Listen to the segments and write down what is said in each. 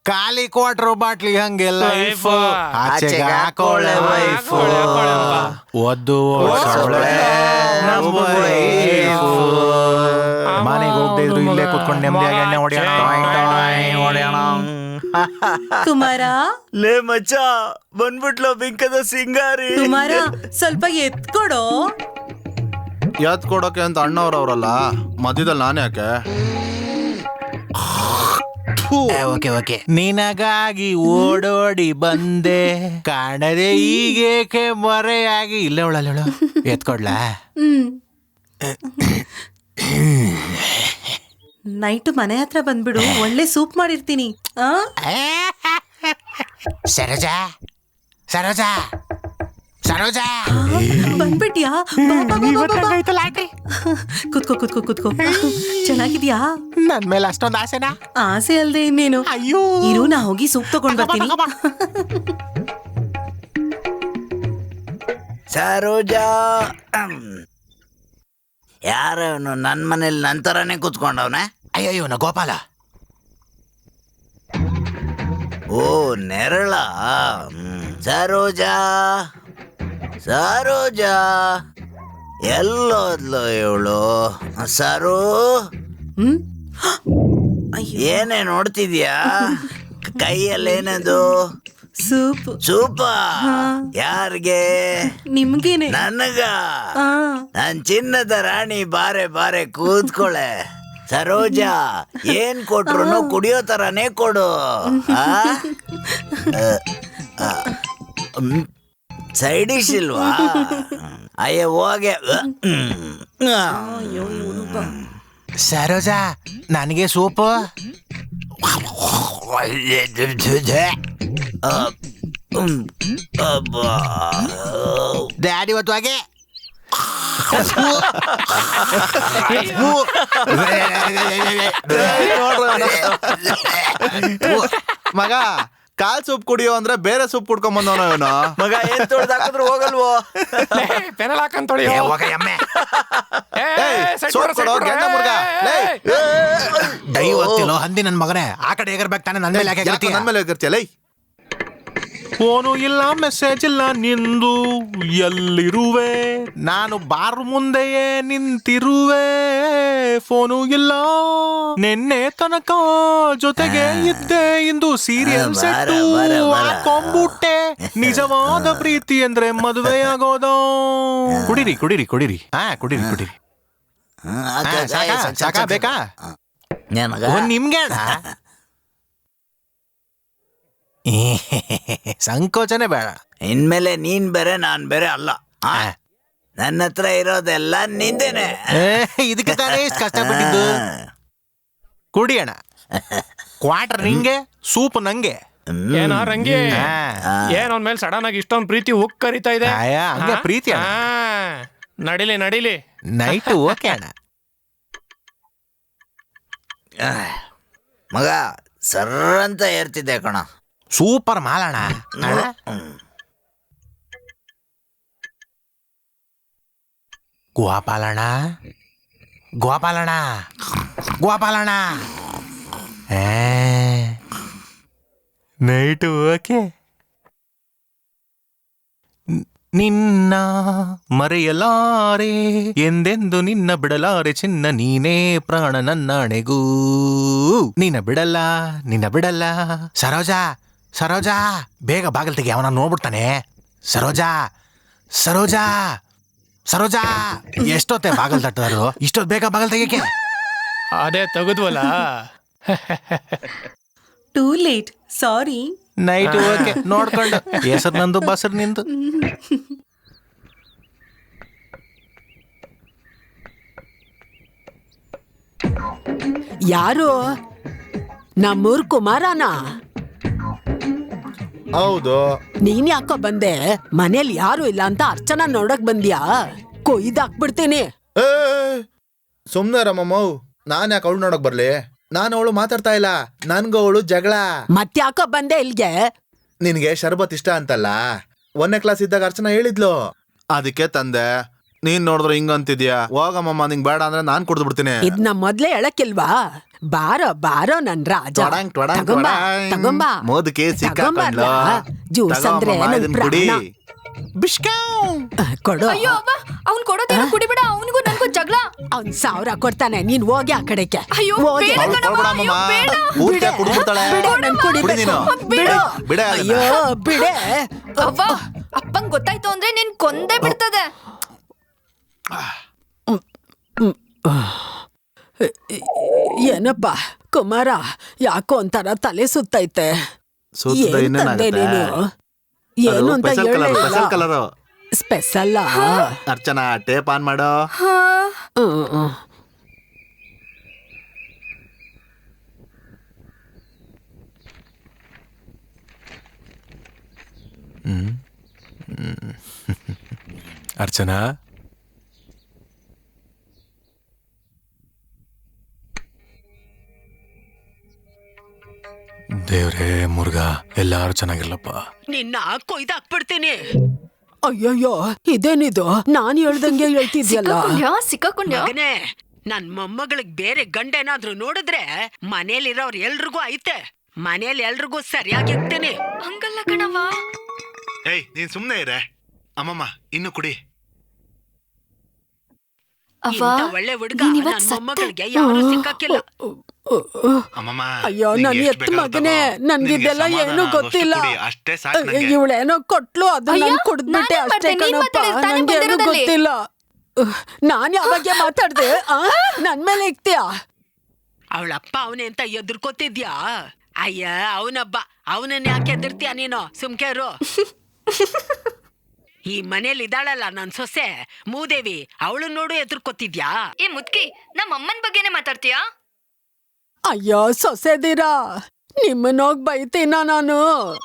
ಖಾಲಿ quarter bottle ಹಂಗೆಲ್ಲ life ಆಚೆಗೆ ಹಾಕೊಳ್ಳೆ ವೈಫ್ ಒದ್ದು ಮನೆಗೆ ಹೋಗದೆ ಇದ್ರು ಇಲ್ಲೇ ಕುತ್ಕೊಂಡು ನೆಮ್ಮದಿಯಾಗಿ ಎಣ್ಣೆ ಹೊಡೆಯೋಣ. ಕುಮಾರ ಲೇ ಮಚ್ಚ ಬಂದ್ಬಿಟ್ಲು ಬಿಂಕದ ಸಿಂಗಾರಿ. ಕುಮಾರ ಸ್ವಲ್ಪ ಎತ್ಕೊಡೋ. ಎತ್ ಕೊಡೋಕೆ ಅಂತ ಅಣ್ಣವ್ರವ್ರಲ್ಲ, ಮಧ್ಯದಲ್ಲಿ ನಾನೇ ಯಾಕೆ? ಓಕೆ ನಿನಗಾಗಿ ಓಡೋಡಿ ಬಂದೆ ಕಾಣದೆ ಈಗೇಕೆ ಮರೆಯಾಗಿ ಇಲ್ಲ ಹೇಳು ಎತ್ಕೊಡ್ಲಾ? ನೈಟ್ ಮನೆ ಹತ್ರ ಬಂದ್ಬಿಡು, ಒಳ್ಳೆ ಸೂಪ್ ಮಾಡಿರ್ತೀನಿ. ಸರೋಜಾ ಸರೋಜಾ ಸರೋಜಾ ಬಂದ್ಬಿಟ್ಯಾ? ಕುತ್ಕೋ ಕುತ್ಕೋ ಕುತ್ಕೋ. ಚೆನ್ನಾಗಿದ್ಯಾ? ನನ್ ಮೇಲೆ ಅಷ್ಟೊಂದು ಆಸೆನಾ? ಆಸೆ ಅಲ್ದೆ ಇನ್ನೇನು. ಅಯ್ಯೋ ಇರು, ನಾ ಹೋಗಿ ಸೂಪ್ ತಗೊಂಡ್ ಬರ್ತೀನಿ. ಸರೋಜಾ, ಯಾರವನು ನನ್ ಮನೇಲಿ ನನ್ ತರಾನೇ ಕುತ್ಕೊಂಡವನ? ಅಯ್ಯೋ ನಾ ಗೋಪಾಲ. ಓ ನೆರಳ. ಸರೋಜಾ ಸರೋಜಾ ಎಲ್ಲೋದ್ಲು ಇವಳು? ಸರು, ಏನೇ ನೋಡ್ತಿದ್ಯಾ? ಕೈಯಲ್ಲೇನದು? ಸೂಪ್. ಸೂಪ? ಯಾರಿಗೆ? ನಿಮ್ಗೇನೆ. ನನಗ? ನನ್ ಚಿನ್ನದ ರಾಣಿ, ಬಾರೆ ಬಾರೆ ಕೂತ್ಕೊಳೆ. ಸರೋಜಾ, ಏನ್ ಕೊಟ್ರು ಕುಡಿಯೋ ತರಾನೇ ಕೊಡು. ಸೈಡ್ ಡಿಶ್ ಇಲ್ವಾ? ಅಯ್ಯ ಹೋಗೆ. ಸರೋಜಾ, ನನಗೆ ಸೂಪು. ಡ್ಯಾಡಿ ಇವತ್ತು ಹಾಗೆ ಮಗ ಕಾಲ್ ಸೂಪ್ ಕುಡಿಯೋ ಅಂದ್ರೆ ಬೇರೆ ಸೂಪ್ ಕುಡ್ಕೊಂಡ್ ಬಂದವನ ಇವನು. ಮಗ ಏನ್ ತೊಳ್ದಾಕಿದ್ರು ಹೋಗಲ್ವೋ? ಪೆನಲ್ ಹಾಕೊಂಡ್ ತೊಳಿ. ದೈವತ್ತಿಲೋ ಹಂದಿ ನನ್ ಮಗನೇ, ಆ ಕಡೆ ಎಗರ್ಬೇಕು ತಾನೆ, ನನ್ ಮೇಲೆ ಯಾಕೆ ಯಾಕೆ ನನ್ ಮೇಲೆ ಹೋಗಿರ್ತೀಯ? ಲೈ, ಫೋನು ಇಲ್ಲ, ಮೆಸೇಜ್ ಇಲ್ಲ ನಿಂದು, ಎಲ್ಲಿರುವೆ? ನಾನು ಬಾರ್ ಮುಂದೆಯೇ ನಿಂತಿರುವೆ. ಫೋನು ಇಲ್ಲ, ನಿನ್ನೆ ತನಕ ಜೊತೆಗೆ ಇದ್ದೆ, ಇಂದು ಸೀರಿಯಲ್ ಸೆಟ್ಟು ಹಾಕೊಂಡ್ಬಿಟ್ಟೆ. ನಿಜವಾದ ಪ್ರೀತಿ ಅಂದ್ರೆ ಮದುವೆ ಆಗೋದು. ಕುಡಿರಿ ಕುಡಿರಿ ಕುಡಿರಿ. ಕುಡಿರಿ ಕುಡಿರಿ. ಸಾಕಾ ಬೇಕಾ? ನಿಮ್ಗೆ ಸಂಕೋಚನೆ ಬೇಡ. ಇನ್ಮೇಲೆ ನೀನ್ ಬೇರೆ ನಾನ್ ಬೇರೆ ಅಲ್ಲ. ನನ್ನ ಹತ್ರ ಇರೋದೆಲ್ಲ ನಿಂದೇನೆ. ಇದಕ್ಕೆ ತಾನೇ ಇಷ್ಟು ಕಷ್ಟಪಟ್ಟಿದ್ದು. ಕುಡಿಯೋಣ. ಕ್ವಾರ್ಟರ್ ನಿಂಗೆ, ಸೂಪ್ ನಂಗೆ. ಏನೋ ರಂಗಿ, ಏನ್ ಅವನ್ ಮೇಲೆ ಸಡನ್ ಆಗಿ ಇಷ್ಟೊಂದು ಪ್ರೀತಿ ಉಕ್ ಕರಿತಾ ಇದೆ? ಹಂಗೆ ಪ್ರೀತಿ. ನಡಿಲಿ ನಡಿಲಿ. ನೈಟ್ ಓಕೆ ಅಣ್ಣ. ಮಗ ಸರ್ರಂತ ಏರ್ತಿದ್ದೆ ಕಣ. ಸೂಪರ್ ಮಾಲಣ್ಣ. ಗೋಪಾಲಣ್ಣ ಗೋಪಾಲಣ್ಣ ಗೋಪಾಲಣ್ಣ. Night okay. ನಿನ್ನ ಮರೆಯಲಾರೆ ಎಂದೆಂದು, ನಿನ್ನ ಬಿಡಲಾರೆ ಚಿನ್ನ, ನೀನೇ ಪ್ರಾಣ ನನ್ನಣೆಗೂ. ನಿನ್ನ ಬಿಡಲ್ಲ ನಿನ್ನ ಬಿಡಲ್ಲ. ಸರೋಜಾ ಸರೋಜಾ, ಬೇಗ ಬಾಗಿಲು ತೆಗಿ, ಅವನ ನೋಡ್ಬಿಡ್ತಾನೆ. ಸರೋಜಾ ಸರೋಜಾ ಸರೋಜಾ, ಎಷ್ಟೊತ್ತೆ ಬಾಗಿಲು ತಟ್ಟದಾರು? ಇಷ್ಟೊತ್ತು ಬೇಗ ಬಾಗಿಲು ತೆಗಿಯಕ್ಕೆ. ಅದೇ ತೆಗೆದ್ವಲ್ಲ. ಟೂ ಲೇಟ್, ಸಾರಿ. ನೈಟ್ ಓಕೆ ನೋಡ್ಕೊಂಡು. ಹೆಸರು ನಂದು, ಬಸರು ನಿಂದು. ಯಾರು? ನಮ್ಮೂರ್ ಕುಮಾರನಾ? ಹೌದು. ನೀನ್ ಯಾಕೋ ಬಂದೆ? ಮನೇಲಿ ಯಾರು ಇಲ್ಲ ಅಂತ ಅರ್ಚನಾ ನೋಡಕ್ ಬಂದ್ಯಾ? ಕೊಯ್ದಾಕ್ಬಿಡ್ತೀನಿ. ಸುಮ್ನೆ ರಮ್ಮಮ್ಮ, ನಾನ್ ಯಾಕೆ ಅವಳು ನೋಡಕ್ ಬರ್ಲಿ? ನಾನು ಅವಳು ಮಾತಾಡ್ತಾ ಇಲ್ಲ, ನನ್ಗೂ ಅವಳು ಜಗಳ. ಮತ್ತ್ಯಾಕೋ ಬಂದೆ ಇಲ್ಗೆ? ನಿನ್ಗೆ ಶರ್ಬತ್ ಇಷ್ಟ ಅಂತಲ್ಲ, 1ನೇ ಕ್ಲಾಸ್ ಇದ್ದಾಗ ಅರ್ಚನಾ ಹೇಳಿದ್ಲು, ಅದಕ್ಕೆ ತಂದೆ. ನೀನ್ ನೋಡಿದ್ರೆ ಹಿಂಗಂತಿದ್ಯಾ? ಹೋಗಮ್ಮ, ನಿಂಗ್ ಬೇಡ ಅಂದ್ರೆ ನಾನ್ ಕುಡ್ದು ಬಿಡ್ತೀನಿ. ಇದ್ನ ಮೊದ್ಲೇ ಹೇಳಕ್ಕಿಲ್ವಾ? ಬಾರೋ ಬಾರೋ ನನ್ ರಾಜ. ತೊಡಂಗ್, ತೊಡಂಗ್, ತಗೊಂಬಾ ತೊಡಂಗ್. ತಗೊಂಬಾ ಮೋದಕ್ಕೆ ಸಿಕ್ಕಾಕೊಂಡ್ಲು. ಜ್ಯೂಸ್ ಅಂದ್ರೆ ತಗೊಂಬಮ್ಮ, ನನ್ ಇದನ್ ಕುಡಿ. ಪ್ರಾಣ. ಕೊಡು. ಅಯ್ಯೋ ಅವ್ವ ಅವ್ನ್ ಕೊಡೋದೇನೋ ಕುಡಿಬೇಡ, ಅವನಿಗೂ ನನ್ಗೂ ಜಗಳ. ಅವ್ನ್ 1000 ಕೊಡ್ತಾನೆ, ನೀನ್ ಹೋಗಿ ಆ ಕಡೆಗೆ. ಅಯ್ಯೋ ಹೋಗಿ. ಬೇಡ ಅವ್ಳು ಕಣವ್ವ, ಕೊಡ್ಬಿಡಮ್ಮಮ್ಮ. ಅಯ್ಯೋ, ಬೇಡ. ಪೂರ್ತಿಯಾಗ್ ಕುಡ್ಬಿಡ್ತಾಳೆ. ಬಿಡೆ, ನನ್ ಕುಡಿ ಕುಡಿಬೇಕು. ನೀನು. ಬಿಡು. ಬಿಡೆ ಅದನ್ನ. ಅಯ್ಯೋ ಬಿಡೆ. ಅವ್ವ ಅಪ್ಪಂಗ್ ಗೊತ್ತಾಯ್ತು ಅಂದ್ರೆ ನಿನ್ ಕೊಂದೇ ಬಿಡ್ತದೆ. ಏನಪ್ಪ ಕುಮಾರ, ಯಾಕೋ ಒಂಥರ ತಲೆ ಸುತ್ತೈತೆ. ಸುತ್ತದ ಏನ್ ಇನ್ನೇನಾಗತ್ತೆ? ತಂದೆ ನೀನು? ಏನು ಅದು ಅಂತ ಸ್ಪೆಷಲ್ ಕಲರ್, ಹೇಳೇ ಸ್ಪೆಷಲ್ ಇಲ್ಲ. Colour. Special. Archana tape on ಮಾಡೋ. ಅರ್ಚನಾ, ದೇವ್ರೇ ಮುರುಘ, ಎಲ್ಲಾರು ಚೆನ್ನಾಗಿರ್ಲಪ್ಪ. ನಿನ್ನ ಕೊಯ್ದಾಕ್ಬಿಡ್ತೀನಿ. ಅಯ್ಯಯ್ಯೋ ಇದೇನಿದು, ನಾನ್ ಹೇಳ್ದಂಗೆ ಹೇಳ್ತಿದ್ಯಲ್ಲ. ಸಿಕ್ಕಾಕೊಂಡ್ಯಾ ಮಗನೇ, ನನ್ ಮೊಮ್ಮಗಳಿಗೆ ಬೇರೆ ಗಂಡೇನಾದ್ರೂ ನೋಡಿದ್ರೆ ಮನೇಲಿರೋರ್ ಎಲ್ರಿಗೂ ಐತೆ. ಮನೇಲಿ ಎಲ್ರಿಗೂ ಸರಿಯಾಗಿ ಇರ್ತೀನಿ. ಹಂಗಲ್ಲ ಕಣವ್ವ. ಏಯ್ ನೀನ್ ಸುಮ್ನೆ ಇರೆ. ಅಮ್ಮಮ್ಮ ಇನ್ನು ಕುಡಿ. ಅವ್ವ ಇಂಥ ಒಳ್ಳೆ ಹುಡುಗ ನೀನ್ ಇವತ್ ನನ್ ಸತ್ತೆ. ಮೊಮ್ಮಗಳಿಗೆ ಯಾರು ಸಿಕ್ಕಾಕಿಲ್ಲ. ಅಮ್ಮಮ್ಮ ಅಯ್ಯೋ ನಿಂಗೆ ನನ್ ಎಷ್ಟ್ ಎತ್ ಬೇಕಾದ್ರೂ ಮಗನೇ, ತಗೋ. ನನ್ಗಿದೆಲ್ಲ ನಿಂಗೆ ಏನು ಸಮಾಧಾನ ಗೊತ್ತಿಲ್ಲ. ಆಗೋಷ್ಟು ಕುಡಿ, ಅಷ್ಟೇ ಸಾಕು ನಂಗೆ. ಇವಳೇನೋ ಕೊಟ್ಲು, ಅದನ್ನ ಅಯ್ಯೋ, ನಾನ್ ಕುಡ್ದ್ಬಿಟ್ಟೆ ನಾನೇನ್ ಅಷ್ಟೇ ಮಾಡ್ದೆ? ನೀನ್ ಕಣಪ್ಪ. ಮಾತಾಡಿದ್ ತಾನೇ ನಂಗೇನು ಬಂದಿರೋದಲ್ಲಿ. ಗೊತ್ತಿಲ್ಲ. ನಾನ್ ಯಾವಾಗ ಮಾತಾಡ್ದೆ? ನನ್ ಮೇಲೆ ಇಕ್ತೀಯ? ಅವಳಪ್ಪ ಅವನೇ ಅಂತ ಎದುರ್ಕೋತಿದ್ಯಾ? ಅಯ್ಯ ಅವನಬ್ಬ, ಅವನನ್ನ ಯಾಕೆ ಎದುರ್ತೀಯ ನೀನು? ಸುಮ್ಕೇರು. ಈ ಮನೇಲಿ ಇದ್ದಾಳಲ್ಲ ನನ್ ಸೊಸೆ ಮೂದೇವಿ, ಅವಳು ನೋಡು ಎದುರ್ಕೋತಿದ್ಯಾ? ಏ ಮುದ್ಕಿ, ನಮ್ಮ ಅಮ್ಮನ್ ಬಗ್ಗೆನೇ ಮಾತಾಡ್ತೀಯಾ? ಅಯ್ಯೋ ಸೊಸೆದಿರಾ, ನಿಮ್ಮನ್ನೋಗ್ ಬೈತೀನ ನಾನು.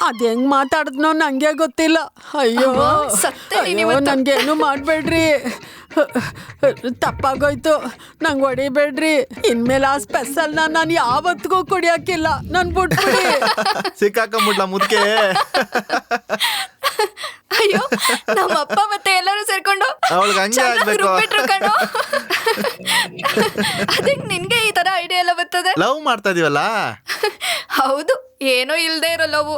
ಅದ್ ಹೆಂಗ್ ಮಾತಾಡಿದ್ನೋ ನಂಗೆ ಗೊತ್ತಿಲ್ಲ. ಅಯ್ಯೋ ಅವ್ವ, ಸತ್ತೆ ನೀನ್ ಅಯ್ಯೋ ಇವತ್ತು. ನನ್ಗೇನು ಮಾಡ್ಬೇಡ್ರಿ. ತಪ್ಪಾಗೋಯ್ತು, ನಂಗ್ ಹೊಡಿಬೇಡ್ರಿ. ಇನ್ಮೇಲೆ ಆ ಸ್ಪೆಷಲ್ ನಾನು ಯಾವತ್ತಿಗೂ ಕುಡಿಯಕ್ಕಿಲ್ಲ. ನನ್ ಬಿಟ್ಬಿಡಿ. ಸಿಕ್ಕಾಕೊಂಬಿಡ್ಲ ಮುದ್ಕೆ. ಅಯ್ಯೋ ನಮ್ಮ ಅಪ್ಪ ಮತ್ತೆ ಎಲ್ಲರೂ ಸೇರ್ಕೊಂಡು ಅವ್ಳಿಗೆ ಹಂಗೆ ಚೆನ್ನಾಗ್ ಆಗ್ಬೇಕು. ರುಬ್ಬಿಟ್ರು ಕಣೋ. ಅದಕ್ಕೆ ನಿನ್ಗೆ ಈ ತರ ಐಡಿಯಾ ಎಲ್ಲ ಬರ್ತದೆ? ಲವ್ ಮಾಡ್ತಾ ಇದೀವಲ್ಲ. ಹೌದು, ಏನೋ ಇಲ್ದೇ ಇರೋ ಲವ್.